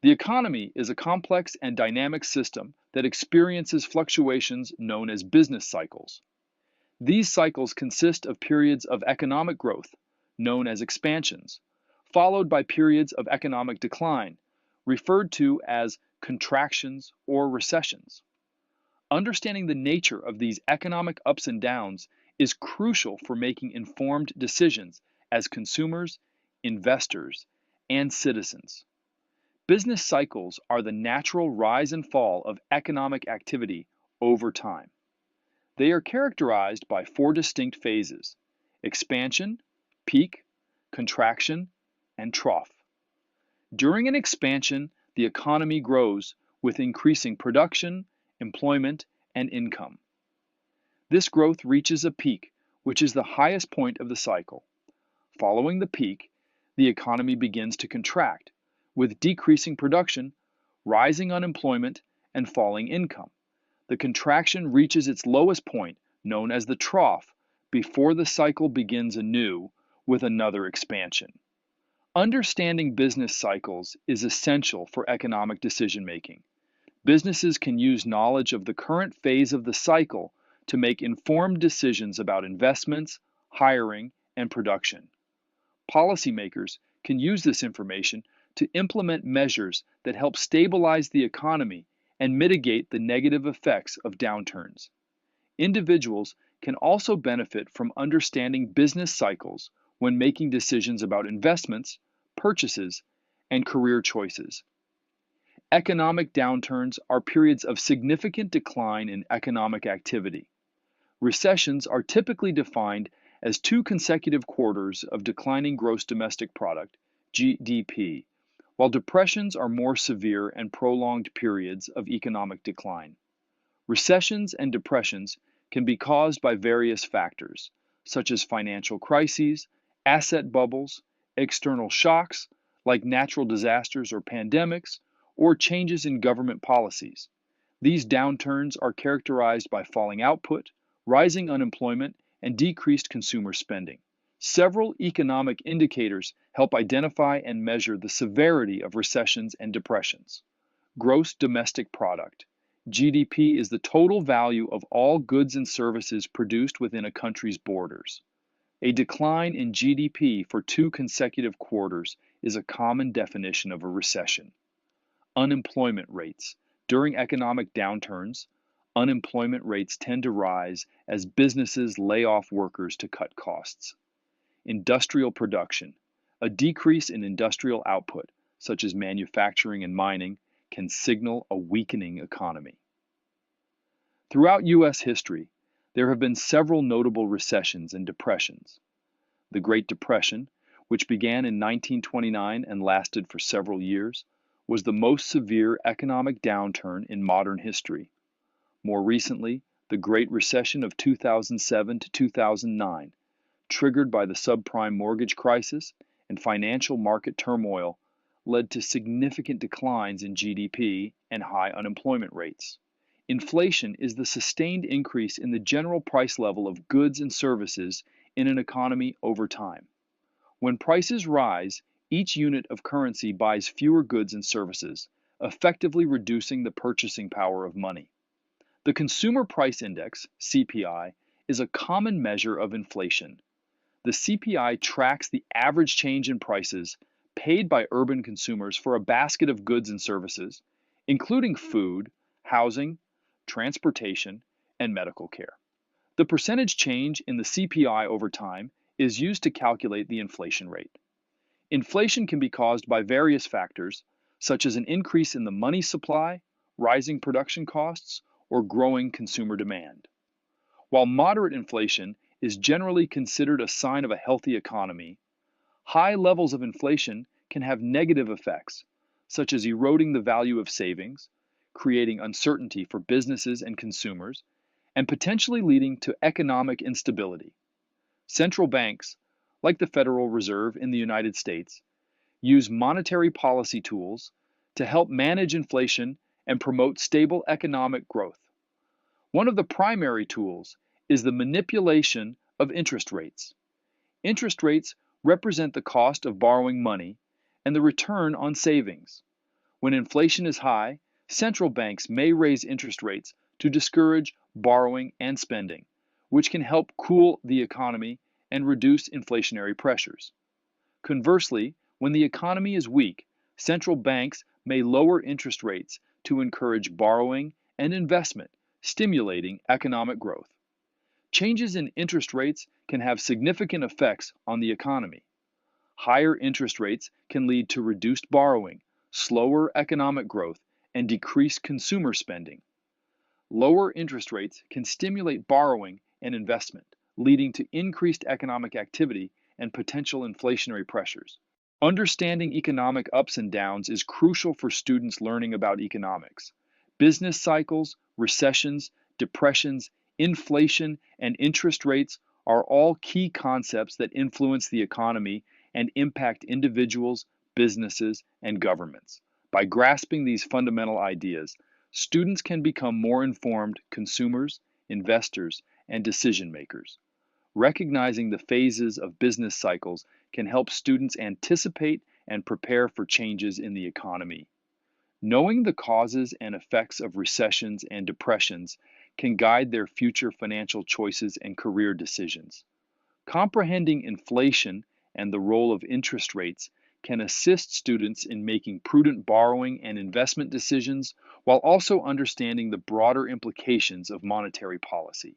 The economy is a complex and dynamic system that experiences fluctuations known as business cycles. These cycles consist of periods of economic growth, known as expansions, followed by periods of economic decline, referred to as contractions or recessions. Understanding the nature of these economic ups and downs is crucial for making informed decisions as consumers, investors, and citizens. Business cycles are the natural rise and fall of economic activity over time. They are characterized by four distinct phases: expansion, peak, contraction, and trough. During an expansion, the economy grows with increasing production, employment, and income. This growth reaches a peak, which is the highest point of the cycle. Following the peak, the economy begins to contract, with decreasing production, rising unemployment, and falling income. The contraction reaches its lowest point, known as the trough, before the cycle begins anew with another expansion. Understanding business cycles is essential for economic decision making. Businesses can use knowledge of the current phase of the cycle to make informed decisions about investments, hiring, and production. Policymakers can use this information to implement measures that help stabilize the economy and mitigate the negative effects of downturns. Individuals can also benefit from understanding business cycles when making decisions about investments, purchases, and career choices. Economic downturns are periods of significant decline in economic activity. Recessions are typically defined as two consecutive quarters of declining gross domestic product, GDP, while depressions are more severe and prolonged periods of economic decline. Recessions and depressions can be caused by various factors, such as financial crises, asset bubbles, external shocks like natural disasters or pandemics, or changes in government policies. These downturns are characterized by falling output, rising unemployment, and decreased consumer spending. Several economic indicators help identify and measure the severity of recessions and depressions. Gross domestic product. GDP is the total value of all goods and services produced within a country's borders. A decline in GDP for two consecutive quarters is a common definition of a recession. Unemployment rates. During economic downturns, unemployment rates tend to rise as businesses lay off workers to cut costs. Industrial production. A decrease in industrial output, such as manufacturing and mining, can signal a weakening economy. Throughout U.S. history, there have been several notable recessions and depressions. The Great Depression, which began in 1929 and lasted for several years, was the most severe economic downturn in modern history. More recently, the Great Recession of 2007 to 2009, triggered by the subprime mortgage crisis and financial market turmoil, led to significant declines in GDP and high unemployment rates. Inflation is the sustained increase in the general price level of goods and services in an economy over time. When prices rise, each unit of currency buys fewer goods and services, effectively reducing the purchasing power of money. The Consumer Price Index, CPI, is a common measure of inflation. The CPI tracks the average change in prices paid by urban consumers for a basket of goods and services, including food, housing, transportation, and medical care. The percentage change in the CPI over time is used to calculate the inflation rate. Inflation can be caused by various factors, such as an increase in the money supply, rising production costs, or growing consumer demand. While moderate inflation is generally considered a sign of a healthy economy, high levels of inflation can have negative effects, such as eroding the value of savings, creating uncertainty for businesses and consumers, and potentially leading to economic instability. Central banks, like the Federal Reserve in the United States, use monetary policy tools to help manage inflation and promote stable economic growth. One of the primary tools is the manipulation of interest rates. Interest rates represent the cost of borrowing money and the return on savings. When inflation is high, central banks may raise interest rates to discourage borrowing and spending, which can help cool the economy and reduce inflationary pressures. Conversely, when the economy is weak, central banks may lower interest rates to encourage borrowing and investment, stimulating economic growth. Changes in interest rates can have significant effects on the economy. Higher interest rates can lead to reduced borrowing, slower economic growth, and decreased consumer spending. Lower interest rates can stimulate borrowing and investment, leading to increased economic activity and potential inflationary pressures. Understanding economic ups and downs is crucial for students learning about economics. Business cycles, recessions, depressions, inflation, and interest rates are all key concepts that influence the economy and impact individuals, businesses, and governments. By grasping these fundamental ideas, students can become more informed consumers, investors, and decision makers. Recognizing the phases of business cycles can help students anticipate and prepare for changes in the economy. Knowing the causes and effects of recessions and depressions can guide their future financial choices and career decisions. Comprehending inflation and the role of interest rates can assist students in making prudent borrowing and investment decisions while also understanding the broader implications of monetary policy.